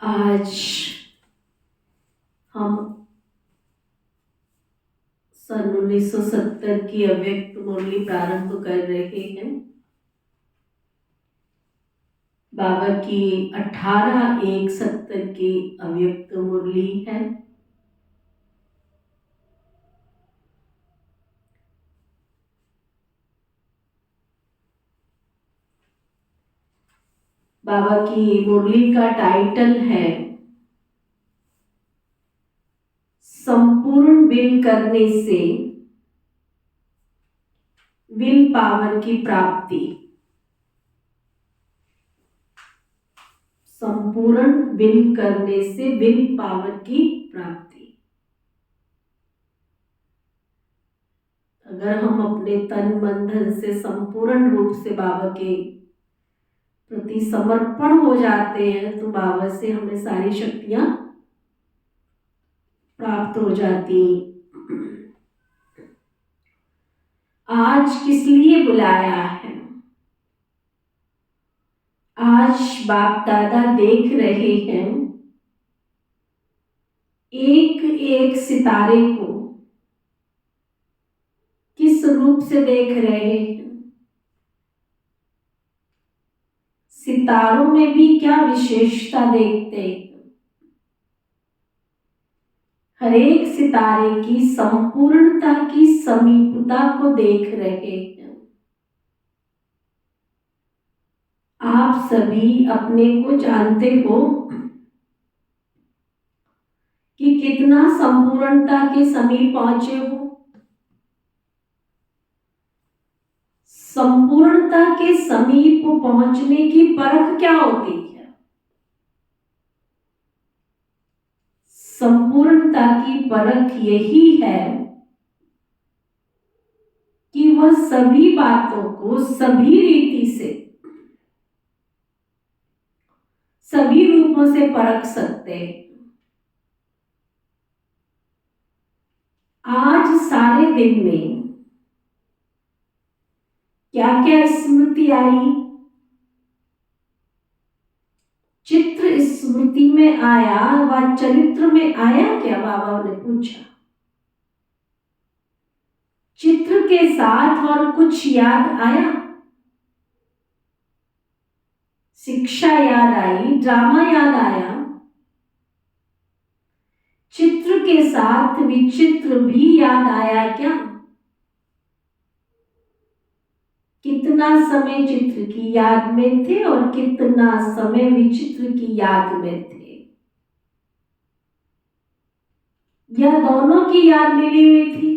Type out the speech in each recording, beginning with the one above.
आज हम सन 1970 की अव्यक्त मुरली प्रारंभ कर रहे हैं। बाबा की 18-1-70 की अव्यक्त मुरली है। बाबा की मुरली का टाइटल है संपूर्ण विल करने से विल पावर की प्राप्ति। संपूर्ण विल करने से विल पावर की प्राप्ति। अगर हम अपने तन मन धन से संपूर्ण रूप से बाबा के प्रति समर्पण हो जाते हैं तो बाबा से हमें सारी शक्तियां प्राप्त हो जाती। आज किस लिए बुलाया है? आज बाप दादा देख रहे हैं एक एक सितारे को किस रूप से देख रहे हैं। सितारों में भी क्या विशेषता देखते हैं। हर एक सितारे की संपूर्णता की समीपता को देख रहे हैं। आप सभी अपने को जानते हो कि कितना संपूर्णता के समीप पहुंचे हो। संपूर्णता के समीप पहुंचने की परख क्या होती है? संपूर्णता की परख यही है कि वह सभी बातों को सभी रीति से सभी रूपों से परख सकते हैं। आज सारे दिन में क्या क्या स्मृति आई? चित्र स्मृति में आया व चरित्र में आया क्या? बाबा ने पूछा। चित्र के साथ और कुछ याद आया? शिक्षा याद आई, ड्रामा याद आया। चित्र के साथ विचित्र भी याद आया क्या? कितना समय चित्र की याद में थे और कितना समय विचित्र की याद में थे? यह दोनों की याद मिली हुई थी।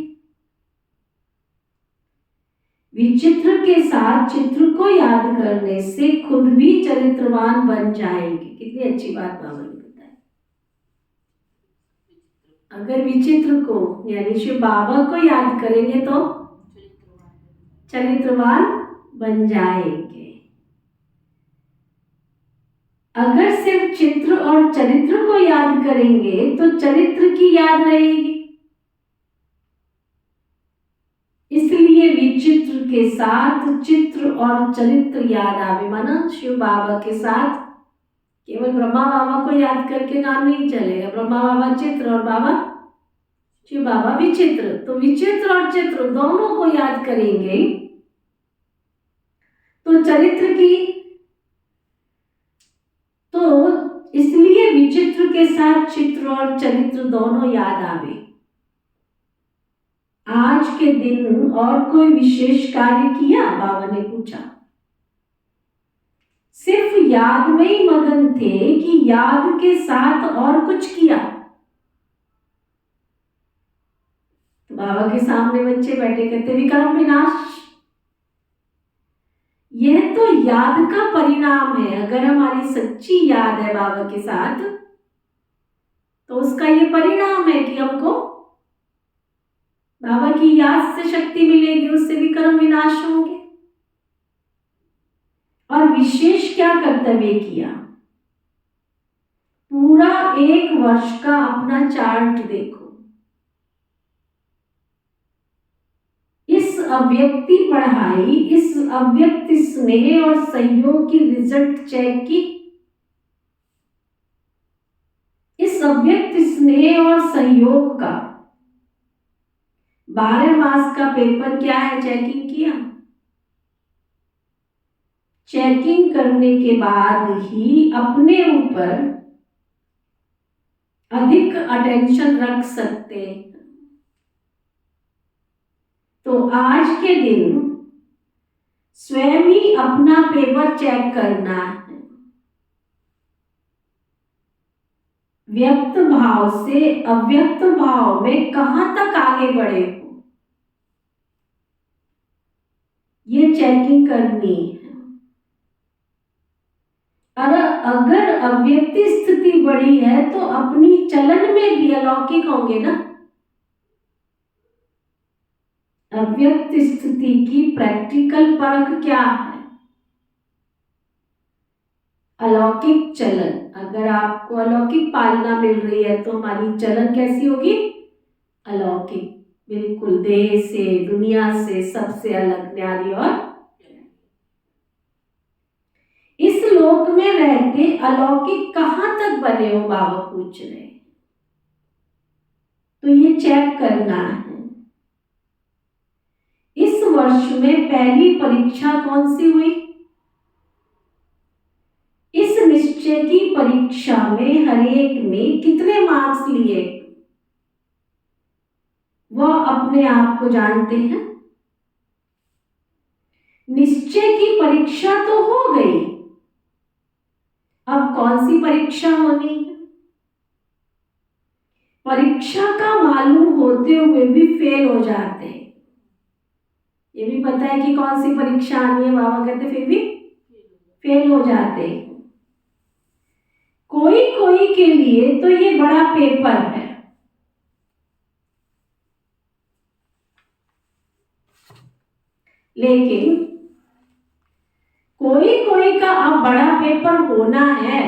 विचित्र के साथ चित्र को याद करने से खुद भी चरित्रवान बन जाएंगे। कितनी अच्छी बात बाबा ने बताई। अगर विचित्र को यानी शिव बाबा को याद करेंगे तो चरित्रवान बन जाएंगे। अगर सिर्फ चित्र और चरित्र को याद करेंगे तो चरित्र की याद रहेगी। इसलिए विचित्र के साथ चित्र और चरित्र याद आवे। माना शिव बाबा के साथ केवल ब्रह्मा बाबा को याद करके काम नहीं चलेगा। ब्रह्मा बाबा चित्र और बाबा शिव बाबा विचित्र। तो विचित्र और चित्र दोनों को याद करेंगे तो चरित्र की, तो इसलिए विचित्र के साथ चित्र और चरित्र दोनों याद आवे। आज के दिन और कोई विशेष कार्य किया? बाबा ने पूछा। सिर्फ याद में ही मगन थे कि याद के साथ और कुछ किया? तो बाबा के सामने बच्चे बैठे कहते विक्रम विनाश। यह तो याद का परिणाम है। अगर हमारी सच्ची याद है बाबा के साथ तो उसका ये परिणाम है कि हमको बाबा की याद से शक्ति मिलेगी, उससे विक्रम विनाश होंगे। और विशेष क्या कर्तव्य किया? पूरा 1 वर्ष का अपना चार्ट देखो। इस अव्यक्ति पढ़ाई, इस अव्यक्त स्नेह और सहयोग की रिजल्ट चेक की। इस अव्यक्त स्नेह और सहयोग का 12 मास का पेपर क्या है, चेकिंग किया। चेकिंग करने के बाद ही अपने ऊपर अधिक अटेंशन रख सकते हैं। तो आज के दिन स्वयं ही अपना पेपर चेक करना है। व्यक्त भाव से अव्यक्त भाव में कहां तक आगे बढ़े हो, ये चेकिंग करनी है। अगर अव्यक्त स्थिति बड़ी है तो अपनी चलन में भी अलौकिक होंगे ना। अव्यक्त स्थिति की प्रैक्टिकल परख क्या है, अलौकिक चलन। अगर आपको अलौकिक पालना मिल रही है तो हमारी चलन कैसी होगी, अलौकिक, बिल्कुल देह से, दुनिया से सबसे अलग, न्यारी। और इस लोक में रहते अलौकिक कहां तक बने हो, बाबा पूछ रहे। तो ये चेक करना है। इस वर्ष में पहली परीक्षा कौन सी हुई, इस निश्चय की परीक्षा में हरेक ने कितने मार्क्स लिए, वह अपने आप को जानते हैं। निश्चय की परीक्षा तो हो गई, अब कौन सी परीक्षा होनी है। परीक्षा का मालूम होते हुए भी फेल हो जाते हैं। ये भी पता है कि कौन सी परीक्षा आनी है, बाबा कहते फिर भी फेल हो जाते हैं। कोई कोई के लिए तो ये बड़ा पेपर है, लेकिन कोई कोई का अब बड़ा पेपर होना है।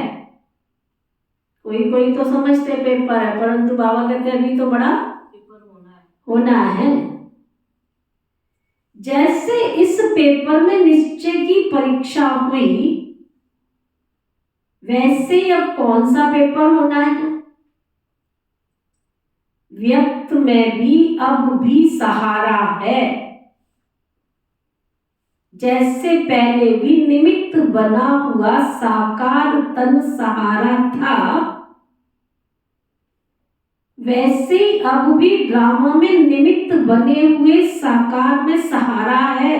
कोई कोई तो समझते पेपर है, परंतु बाबा कहते अभी तो बड़ा पेपर होना है। जैसे इस पेपर में निश्चय की परीक्षा हुई, वैसे अब कौन सा पेपर होना है, व्यक्त में भी अब भी सहारा है। जैसे पहले भी निमित्त बना हुआ साकार तन सहारा था, वैसे अब भी ड्रामा में निमित्त बने हुए साकार में सहारा है।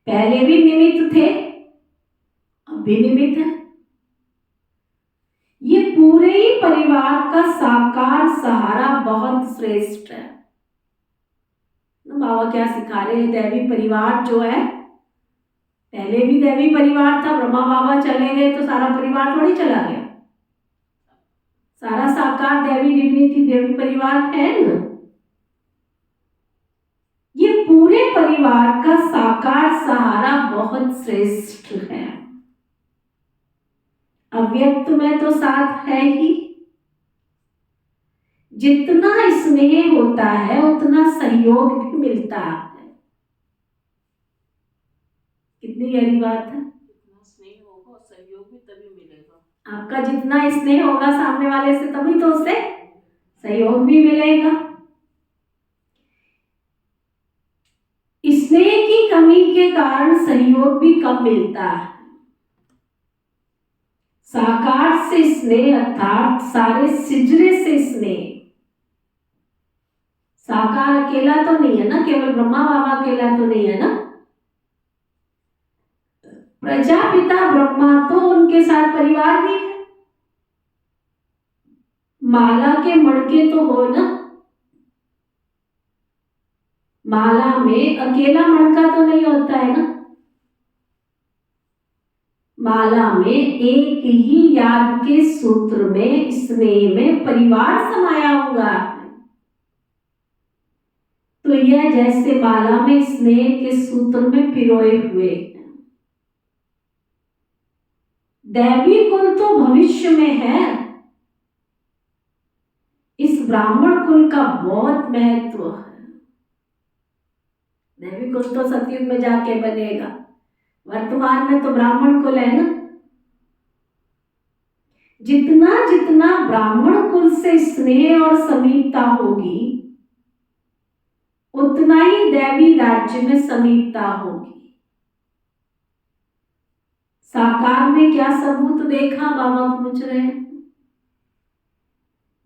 पहले भी निमित्त थे, अब भी निमित्त है। ये पूरे ही परिवार का साकार सहारा बहुत श्रेष्ठ है। बाबा क्या सिखा रहे हैं, दैवी परिवार जो है, पहले भी दैवी परिवार था, ब्रह्मा बाबा चले गए तो सारा परिवार थोड़ी चला गया। सारा साकार दैवी डिविनिटी देवी परिवार है ना। ये पूरे परिवार का साकार सहारा बहुत श्रेष्ठ है। अव्यक्त में तो साथ है ही, जितना स्नेह होता है उतना सहयोग भी मिलता है। कितनी गहरी बात है, स्नेह होगा सहयोग भी तभी मिलेगा। आपका जितना स्नेह होगा सामने वाले से, तभी तो उससे सहयोग भी मिलेगा। स्नेह की कमी के कारण सहयोग भी कम मिलता है। साकार से स्नेह अर्थात सारे सिजरे से स्नेह। साकार अकेला तो नहीं है ना, केवल ब्रह्मा बाबा अकेला तो नहीं है ना। प्रजापिता ब्रह्मा तो उनके साथ परिवार भी है। माला के मणके तो हो ना, माला में अकेला मणका तो नहीं होता है ना। माला में एक ही याद के सूत्र में स्नेह में परिवार समाया हुआ है। तो यह जैसे माला में स्नेह के सूत्र में पिरोए हुए। दैवी कुल तो भविष्य में है, इस ब्राह्मण कुल का बहुत महत्व है। दैवी कुल तो सतयुग में जाके बनेगा, वर्तमान में तो ब्राह्मण कुल है ना। जितना जितना ब्राह्मण कुल से स्नेह और समीपता होगी, उतना ही दैवी राज्य में समीपता होगी। साकार में क्या सबूत देखा, बाबा पूछ रहे हैं।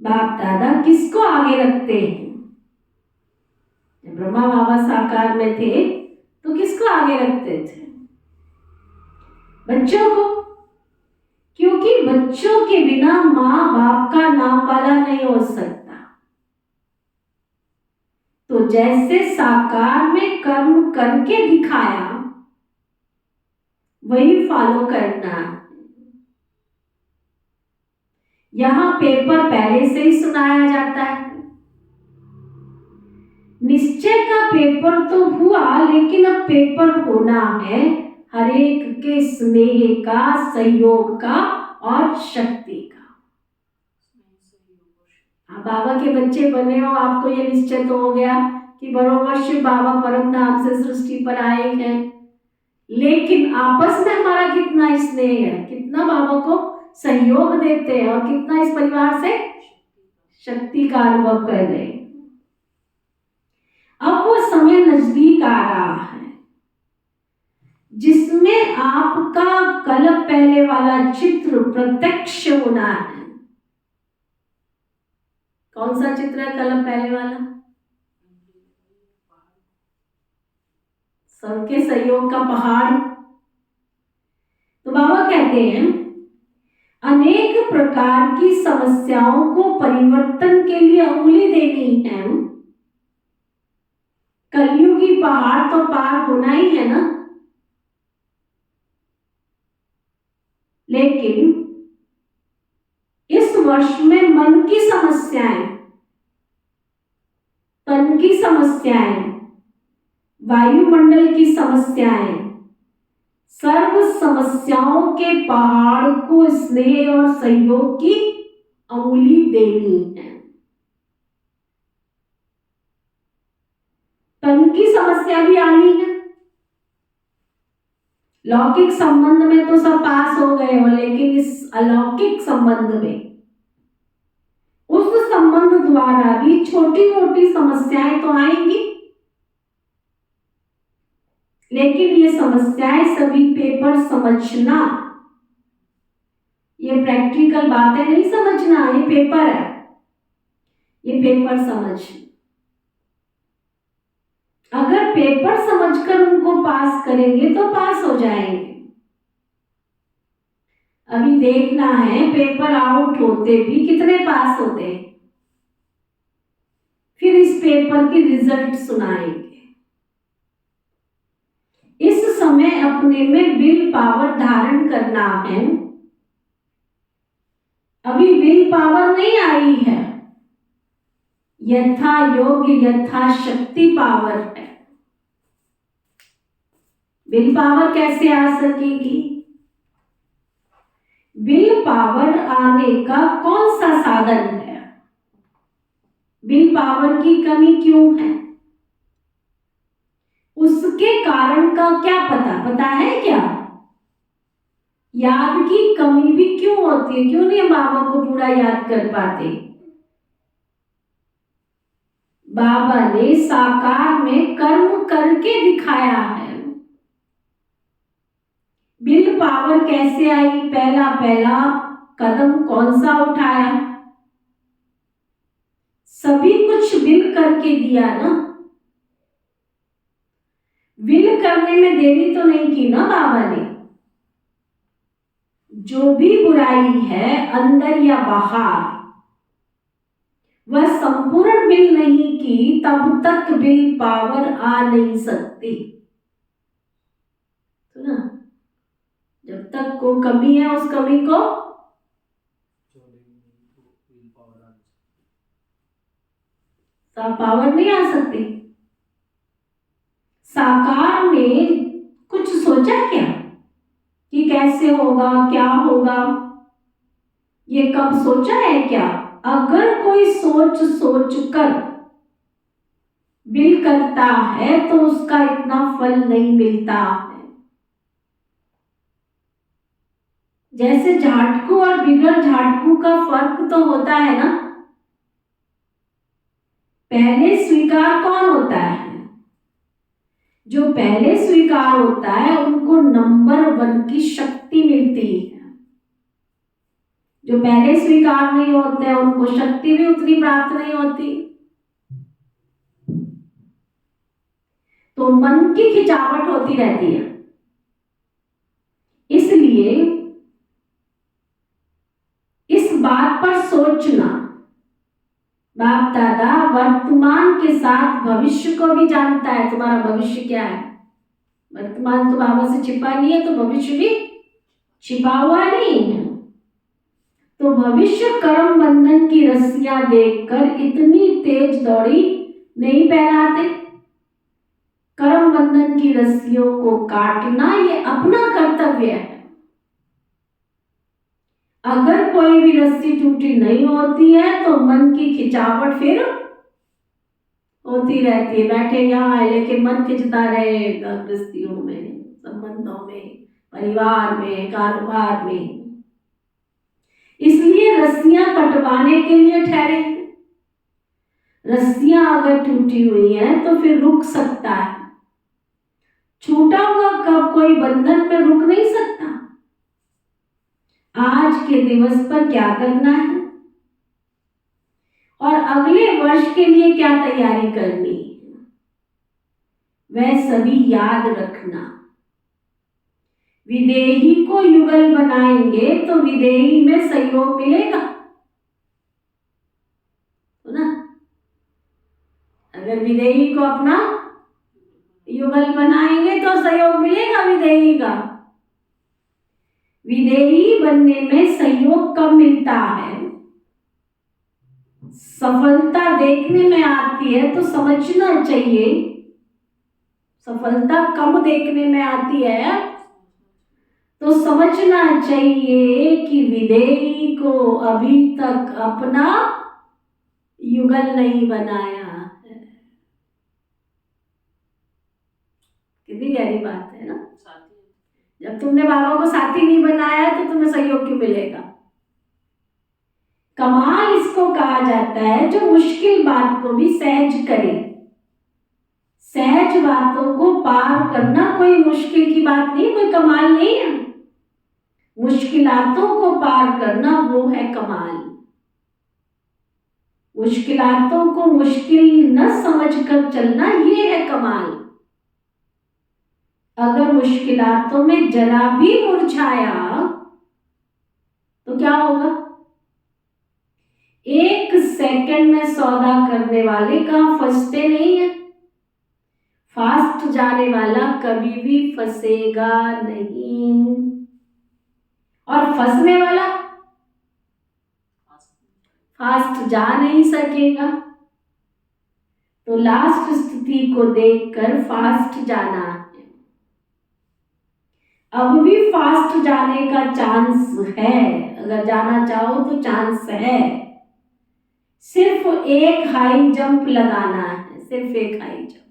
बाप दादा किसको आगे रखते हैं? जब ब्रह्मा बाबा साकार में थे तो किसको आगे रखते थे? बच्चों को, क्योंकि बच्चों के बिना माँ बाप का नाम वाला नहीं हो सकता। तो जैसे साकार में कर्म करके दिखाया, वही फॉलो करना है। यहां पेपर पहले से ही सुनाया जाता है। निश्चय का पेपर तो हुआ, लेकिन अब पेपर होना है हर एक के स्नेह का, सहयोग का और शक्ति का। आप बाबा के बच्चे बने हो, आपको ये निश्चय तो हो गया कि बरोबर शिव बाबा परम धाम से सृष्टि पर आए हैं, लेकिन आपस में हमारा कितना स्नेह है, कितना बाबा को सहयोग देते हैं और कितना इस परिवार से शक्ति का अनुभव कर रहे हैं। अब वो समय नजदीक आ रहा है जिसमें आपका कल्प पहले वाला चित्र प्रत्यक्ष होना है। कौन सा चित्र है कल्प पहले वाला? सबके सहयोग का पहाड़। तो बाबा कहते हैं अनेक प्रकार की समस्याओं को परिवर्तन के लिए उंगली देनी है। कलयुगी पहाड़ तो पार होना ही है ना, लेकिन इस वर्ष में मन की समस्याएं, तन की समस्याएं, वायुमंडल की समस्याएं, सर्व समस्याओं के पहाड़ को स्नेह और सहयोग की अंगुली देनी है। तन की समस्या भी आनी है। लौकिक संबंध में तो सब पास हो गए हो, लेकिन इस अलौकिक संबंध में, उस संबंध द्वारा भी छोटी मोटी समस्याएं तो आएंगी, लेकिन ये समस्याएं सभी पेपर समझना, ये प्रैक्टिकल बातें नहीं समझना, ये पेपर है, ये पेपर समझ। अगर पेपर समझकर उनको पास करेंगे तो पास हो जाएंगे। अभी देखना है पेपर आउट होते भी कितने पास होते हैं, फिर इस पेपर की रिजल्ट सुनाएंगे। इस समय अपने में विल पावर धारण करना है। अभी विल पावर नहीं आई है, यथा योग्य यथा शक्ति पावर है। विल पावर कैसे आ सकेगी? विल पावर आने का कौन सा साधन है? विल पावर की कमी क्यों है? उसके कारण का क्या पता है क्या? याद की कमी भी क्यों होती है? क्यों नहीं बाबा को पूरा याद कर पाते? बाबा ने साकार में कर्म करके दिखाया है। विल पावर कैसे आई? पहला कदम कौन सा उठाया? सभी कुछ विल करके दिया ना। विल करने में देरी तो नहीं की ना बाबा ने। जो भी बुराई है अंदर या बाहर, वह संपूर्ण विल नहीं की तब तक विल पावर आ नहीं सकती। तो ना, जब तक को कमी है उस कमी को पावर नहीं आ सकती। साकार ने कुछ सोचा क्या कि कैसे होगा, क्या होगा? ये कब सोचा है क्या? अगर कोई सोच सोच कर बिल करता है तो उसका इतना फल नहीं मिलता है। जैसे झाटकू और बिगर झाटकू का फर्क तो होता है ना। पहले स्वीकार कौन होता है? जो पहले स्वीकार होता है उनको नंबर 1 की शक्ति मिलती है। जो पहले स्वीकार नहीं होते हैं उनको शक्ति भी उतनी प्राप्त नहीं होती। तो मन की खिंचावट होती रहती है। इसलिए इस बात पर सोचना, बाप दादा वर्तमान के साथ भविष्य को भी जानता है। तुम्हारा भविष्य क्या है? वर्तमान तो बाबा से छिपा नहीं है, तो भविष्य भी छिपा हुआ नहीं है। तो भविष्य कर्म बंधन की रस्सियां देखकर इतनी तेज दौड़ी नहीं पहनाते। कर्म बंधन की रस्सियों को काटना ये अपना कर्तव्य है। अगर कोई भी रस्सी टूटी नहीं होती है तो मन की खिंचावट फिर होती रहती है। बैठे यहाँ है लेकिन मन खिंचता रहेगा, गृहस्थियों में, संबंधों में, परिवार में, कारोबार में। इसलिए रस्सियां कटवाने के लिए ठहरे। रस्सियां अगर टूटी हुई हैं तो फिर रुक सकता है। छूटा हुआ कब कोई बंधन में रुक नहीं सकता। आज के दिवस पर क्या करना है और अगले वर्ष के लिए क्या तैयारी करनी है, वह सभी याद रखना। विदेही को युगल बनाएंगे तो विदेही में सहयोग मिलेगा, तो ना। अगर विदेही को अपना युगल बनाएंगे तो सहयोग मिलेगा विदेही का। विदेही बनने में सहयोग कब मिलता है? सफलता देखने में आती है तो समझना चाहिए। सफलता कब देखने में आती है तो समझना चाहिए कि विदेही को अभी तक अपना युगल नहीं बनाया है। कितनी गहरी बात है ना। जब तुमने बाबा को साथी नहीं बनाया तो तुम्हें सहयोग क्यों मिलेगा? कमाल इसको कहा जाता है जो मुश्किल बात को भी सहज करे। सहज बातों को पार करना कोई मुश्किल की बात नहीं, कोई कमाल नहीं है। मुश्किलातों को पार करना वो है कमाल। मुश्किलातों को मुश्किल न समझकर चलना ये है कमाल। अगर मुश्किलातों में जरा भी मुरझाया तो क्या होगा? 1 सेकंड में सौदा करने वाले कहाँ फंसते नहीं है। फास्ट जाने वाला कभी भी फंसेगा नहीं और फंसने वाला फास्ट जा नहीं सकेगा। तो लास्ट स्थिति को देखकर फास्ट जाना है। अब भी फास्ट जाने का चांस है, अगर जाना चाहो तो चांस है। सिर्फ एक हाई जंप लगाना है, सिर्फ एक हाई जंप।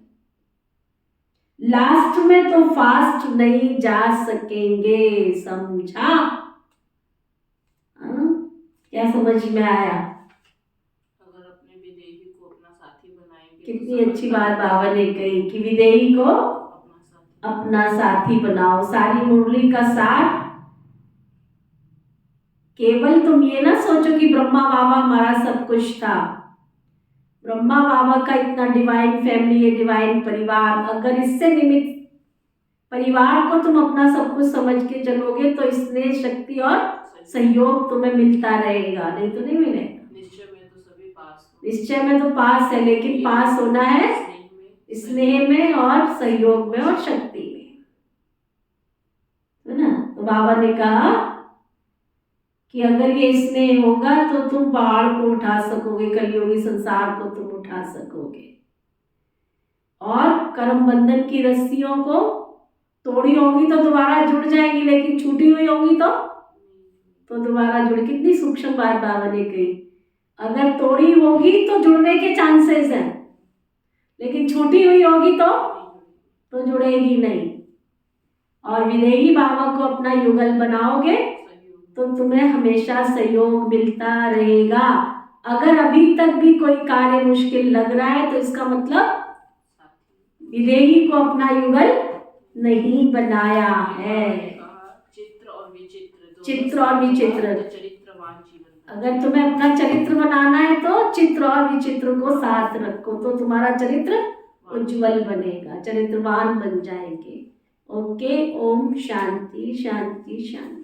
लास्ट में तो फास्ट नहीं जा सकेंगे, समझा? क्या समझ में आया? अगर अपने विदेही को अपना साथी बनाएंगे। कितनी अच्छी बात बाबा ने कही कि विदेही को अपना साथी बनाओ। सारी मुरली का सार केवल तुम ये ना सोचो कि ब्रह्मा बाबा हमारा सब कुछ था। ब्रह्मा बाबा का इतना डिवाइन फैमिली है, डिवाइन परिवार। अगर इससे निमित्त परिवार को तुम अपना सब कुछ समझ के चलोगे तो स्नेह शक्ति और सहयोग तुम्हें मिलता रहेगा, नहीं तो नहीं मिलेगा। निश्चय में तो पास है, लेकिन पास होना है स्नेह में और सहयोग में और शक्ति में, है ना। तो बाबा ने कहा कि अगर ये स्नेह होगा तो तुम पहाड़ को उठा सकोगे, कलियुगी संसार को तुम उठा सकोगे। और कर्म बंधन की रस्सियों को तोड़ी होंगी तो दोबारा जुड़ जाएंगी, लेकिन छूटी हुई होंगी तो दोबारा जुड़। कितनी सूक्ष्म बात बाबा ने कही। अगर तोड़ी होगी तो जुड़ने के चांसेस हैं, लेकिन छूटी हुई होगी तो जुड़ेगी नहीं। और विदेही बाबा को अपना युगल बनाओगे तो तुम्हें हमेशा सहयोग मिलता रहेगा। अगर अभी तक भी कोई कार्य मुश्किल लग रहा है तो इसका मतलब विदेही को अपना युगल नहीं बनाया है। चित्र और विचित्र, चित्र और विचित्र, चरित्रवान जीवन। अगर तुम्हें अपना चरित्र बनाना है तो चित्र और विचित्र को साथ रखो, तो तुम्हारा चरित्र उज्जवल बनेगा, चरित्रवान बन जाएंगे। ओके, ओम शांति शांति शांति।